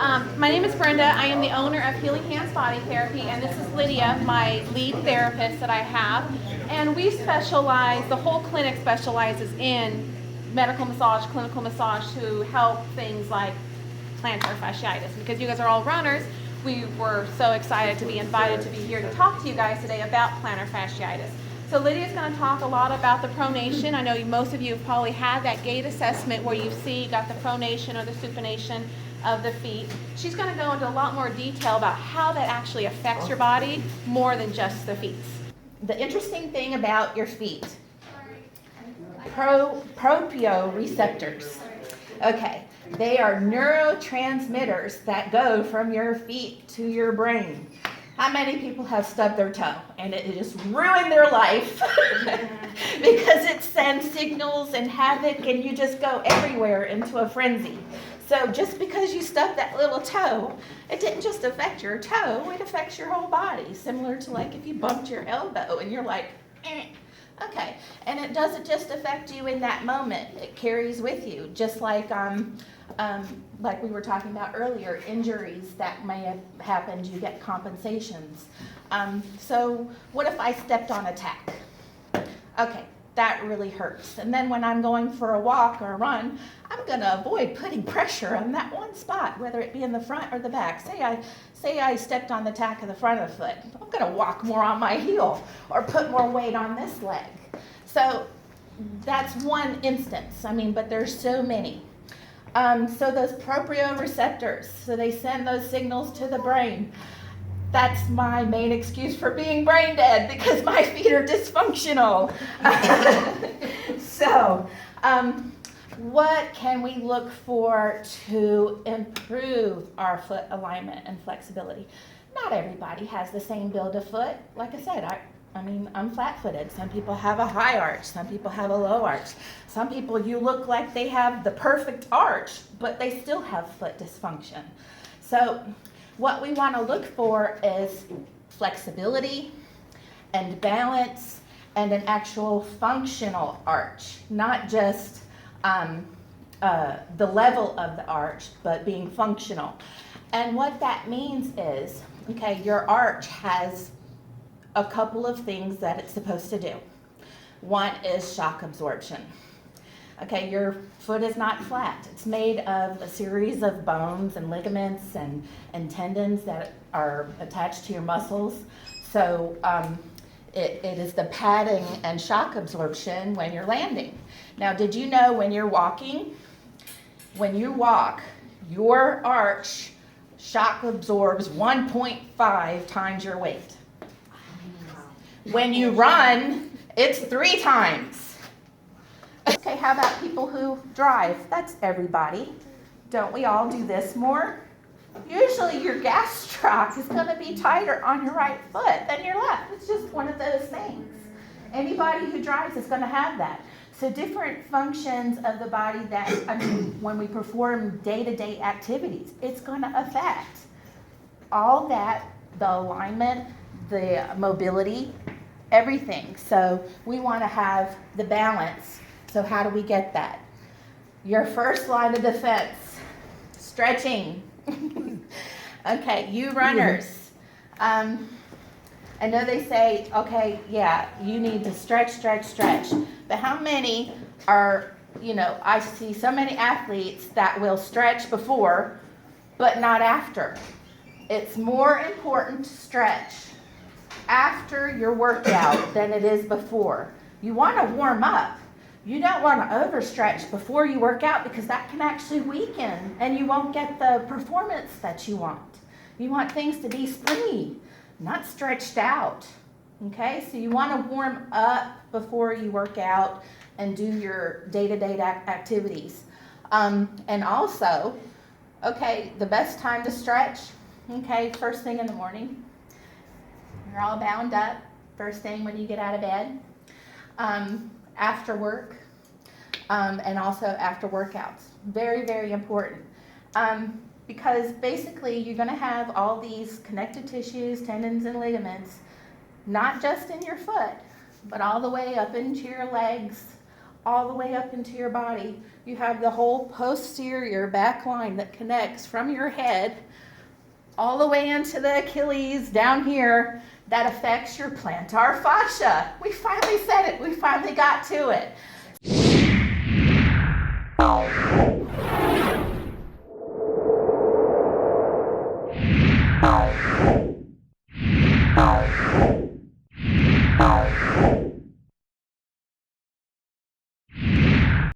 My name is Brenda. I am the owner of Healing Hands Body Therapy, and this is Lydia, my lead therapist that I have. And we specialize, the whole clinic specializes in medical massage, clinical massage to help things like plantar fasciitis. Because you guys are all runners, we were so excited to be invited to be here to talk to you guys today about plantar fasciitis. So Lydia's going to talk a lot about the pronation. I know most of you have probably had that gait assessment where you got the pronation or the supination of the feet. She's going to go into a lot more detail about how that actually affects your body more than just the feet. The interesting thing about your feet, Proprio receptors. Okay, they are neurotransmitters that go from your feet to your brain. How many people have stubbed their toe and it just ruined their life because it sends signals and havoc and you just go everywhere into a frenzy? So just because you stubbed that little toe, it didn't just affect your toe, it affects your whole body. Similar to like if you bumped your elbow and you're like, eh. Okay, and it doesn't just affect you in that moment, it carries with you, just like we were talking about earlier, injuries that may have happened, you get compensations. So what if I stepped on a tack? Okay, that really hurts. And then when I'm going for a walk or a run, I'm gonna avoid putting pressure on that one spot, whether it be in the front or the back. Say I stepped on the tack of the front of the foot. I'm gonna walk more on my heel or put more weight on this leg. So that's one instance, but there's so many. So those proprio receptors, so they send those signals to the brain. That's my main excuse for being brain dead, because my feet are dysfunctional. So what can we look for to improve our foot alignment and flexibility? Not everybody has the same build of foot. Like I said, I'm flat-footed. Some people have a high arch. Some people have a low arch. Some people, you look like they have the perfect arch, but they still have foot dysfunction. So what we want to look for is flexibility and balance and an actual functional arch, not just the level of the arch, but being functional. And what that means is, okay, your arch has a couple of things that it's supposed to do. One is shock absorption. Okay, your foot is not flat. It's made of a series of bones and ligaments and tendons that are attached to your muscles. So it is the padding and shock absorption when you're landing. Now, did you know when you're walking, when you walk, your arch shock absorbs 1.5 times your weight? When you run, it's 3 times. Okay, how about people who drive? That's everybody. Don't we all do this more? Usually your gastroc is going to be tighter on your right foot than your left. It's just one of those things. Anybody who drives is going to have that. So different functions of the body that, when we perform day-to-day activities, it's going to affect all that, the alignment, the mobility, everything. So we want to have the balance. So how do we get that? Your first line of defense, stretching. Okay, you runners. I know they say, okay, yeah, you need to stretch. But how many are, I see so many athletes that will stretch before, but not after. It's more important to stretch after your workout than it is before. You want to warm up. You don't want to overstretch before you work out, because that can actually weaken and you won't get the performance that you want. You want things to be springy, not stretched out. Okay, so you want to warm up before you work out and do your day-to-day activities. And also, okay, the best time to stretch, okay, first thing in the morning. You're all bound up, first thing when you get out of bed, after work, and also after workouts. Very, very important. Because basically you're going to have all these connective tissues, tendons, and ligaments, not just in your foot, but all the way up into your legs, all the way up into your body. You have the whole posterior back line that connects from your head all the way into the Achilles down here. That affects your plantar fascia. We finally said it. We finally got to it.